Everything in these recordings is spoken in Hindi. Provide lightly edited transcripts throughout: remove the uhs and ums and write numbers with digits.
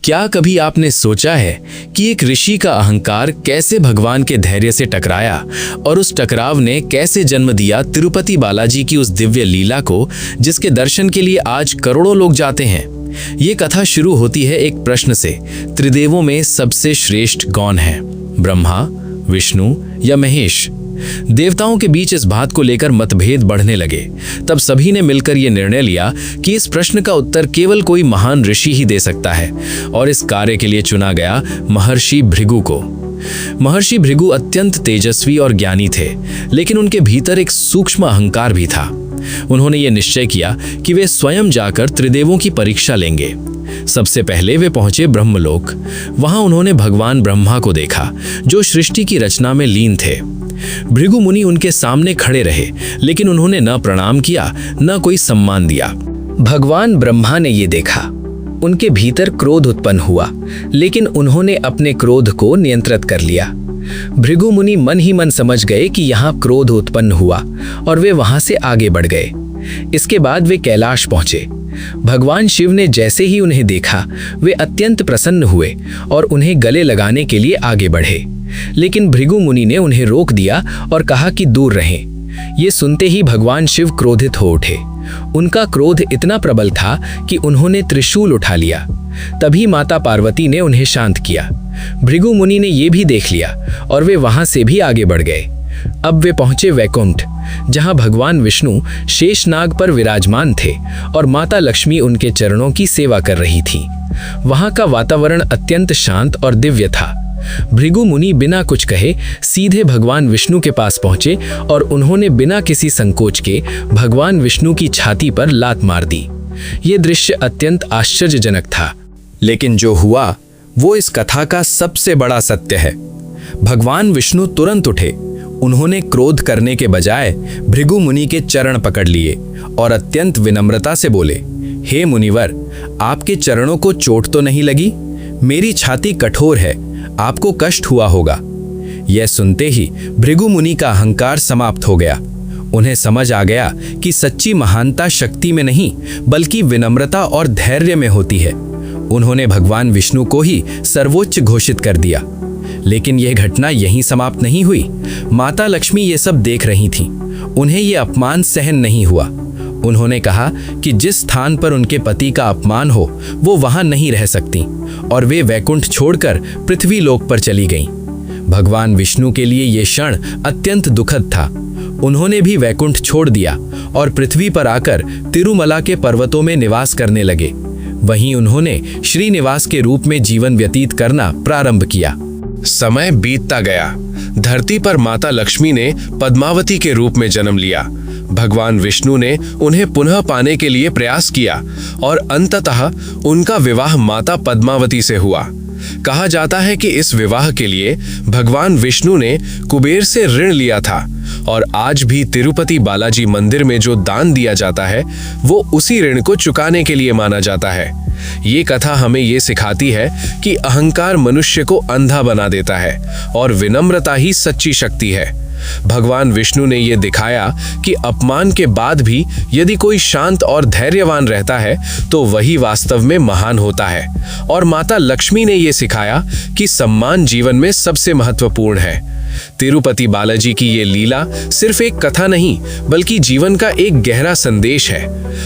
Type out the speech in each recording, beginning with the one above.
क्या कभी आपने सोचा है कि एक ऋषि का अहंकार कैसे भगवान के धैर्य से टकराया और उस टकराव ने कैसे जन्म दिया तिरुपति बालाजी की उस दिव्य लीला को, जिसके दर्शन के लिए आज करोड़ों लोग जाते हैं। ये कथा शुरू होती है एक प्रश्न से, त्रिदेवों में सबसे श्रेष्ठ कौन है, ब्रह्मा, विष्णु या महेश? देवताओं के बीच इस बात को लेकर मतभेद बढ़ने लगे। तब सभी ने मिलकर यह निर्णय लिया कि इस प्रश्न का उत्तर केवल कोई महान ऋषि ही दे सकता है, और इस कार्य के लिए चुना गया महर्षि भृगु को। महर्षि भृगु अत्यंत तेजस्वी और ज्ञानी थे, लेकिन उनके भीतर एक सूक्ष्म अहंकार भी था। उन्होंने ये निश्चय किया कि वे स्वयं जाकर त्रिदेवों की परीक्षा लेंगे। सबसे पहले वे पहुंचे ब्रह्मलोक। वहां उन्होंने भगवान ब्रह्मा को देखा, जो सृष्टि की रचना में लीन थे। भृगु मुनि उनके सामने खड़े रहे, लेकिन उन्होंने न प्रणाम किया, न कोई सम्मान दिया। भगवान ब्रह्मा ने ये देखा। उनके भीतर क्रोध उत्पन्न हुआ, लेकिन उन्होंने अपने क्रोध को नियंत्रित कर लिया। भृगु मुनि मन ही मन समझ गए कि यहाँ क्रोध उत्पन्न हुआ, और वे वहां से आगे बढ़ गए। इसके बाद वे कैलाश पहुंचे। भगवान शिव ने जैसे ही उन्हें देखा, वे अत्यंत प्रसन्न हुए और उन्हें गले लगाने के लिए आगे बढ़े। लेकिन भृगु मुनि ने उन्हें रोक दिया और कहा कि दूर रहें। ये सुनते ही भगवान शिव क्रोधित हो उठे। उनका क्रोध इतना प्रबल था कि उन्होंने त्रिशूल उठा लिया। तभी माता पार्वती ने उन्हें शांत किया। भृगु मुनि ने यह भी देख लिया और वे वहां से भी आगे बढ़ गए। अब वे पहुंचे वैकुंठ, जहां भगवान विष्णु शेषनाग पर विराजमान थे और माता लक्ष्मी उनके चरणों की सेवा कर रही थी। वहां का वातावरण अत्यंत शांत और दिव्य था। भृगु मुनि बिना कुछ कहे सीधे भगवान विष्णु के पास पहुंचे और उन्होंने बिना किसी संकोच के भगवान विष्णु की छाती पर लात मार दी। ये दृश्य अत्यंत आश्चर्यजनक था, लेकिन जो हुआ वो इस कथा का सबसे बड़ा सत्य है। भगवान विष्णु तुरंत उठे। उन्होंने क्रोध करने के बजाय भृगु मुनि के चरण पकड़ लिए और अत्यंत विनम्रता से बोले, हे मुनिवर, आपके चरणों को चोट तो नहीं लगी? मेरी छाती कठोर है, आपको कष्ट हुआ होगा। यह सुनते ही भृगु मुनि का अहंकार समाप्त हो गया। उन्हें समझ आ गया कि सच्ची महानता शक्ति में नहीं, बल्कि विनम्रता और धैर्य में होती है। उन्होंने भगवान विष्णु को ही सर्वोच्च घोषित कर दिया। लेकिन यह घटना यहीं समाप्त नहीं हुई। माता लक्ष्मी ये सब देख रही थीं। उन्हें यह अपमान सहन नहीं हुआ। उन्होंने कहा कि जिस स्थान पर उनके पति का अपमान हो, वो वहां नहीं रह सकती, और वे वैकुंठ छोड़कर पृथ्वी लोक पर चली गईं। भगवान विष्णु के लिए ये क्षण अत्यंत दुखद था। उन्होंने भी वैकुंठ छोड़ दिया और पृथ्वी पर आकर तिरुमला के पर्वतों में निवास करने लगे। वहीं उन्होंने श्रीनिवास के रूप में जीवन व्यतीत करना प्रारंभ किया। समय बीतता गया। धरती पर माता लक्ष्मी ने पद्मावती के रूप में जन्म लिया। भगवान विष्णु ने उन्हें पुनः पाने के लिए प्रयास किया और अंततः उनका विवाह माता पद्मावती से हुआ। कहा जाता है कि इस विवाह के लिए भगवान विष्णु ने कुबेर से ऋण लिया था, और आज भी तिरुपति बालाजी मंदिर में जो दान दिया जाता है, वो उसी ऋण को चुकाने के लिए माना जाता है। ये कथा हमें ये सिखाती है कि अहंकार मनुष्य को अंधा बना देता है और विनम्रता ही सच्ची शक्ति है। भगवान विष्णु ने यह दिखाया कि अपमान के बाद भी यदि कोई शांत और धैर्यवान रहता है तो वही वास्तव में महान होता है। और माता लक्ष्मी ने यह सिखाया कि सम्मान जीवन में सबसे महत्वपूर्ण है। तिरुपति बालाजी की ये लीला सिर्फ एक कथा नहीं, बल्कि जीवन का एक गहरा संदेश है।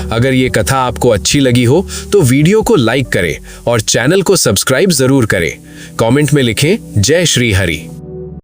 अगर ये कथा आपको अच्छी लगी हो तो वीडियो को लाइक करें और चैनल को सब्सक्राइब जरूर करें। कमेंट में लिखें जय श्री हरि।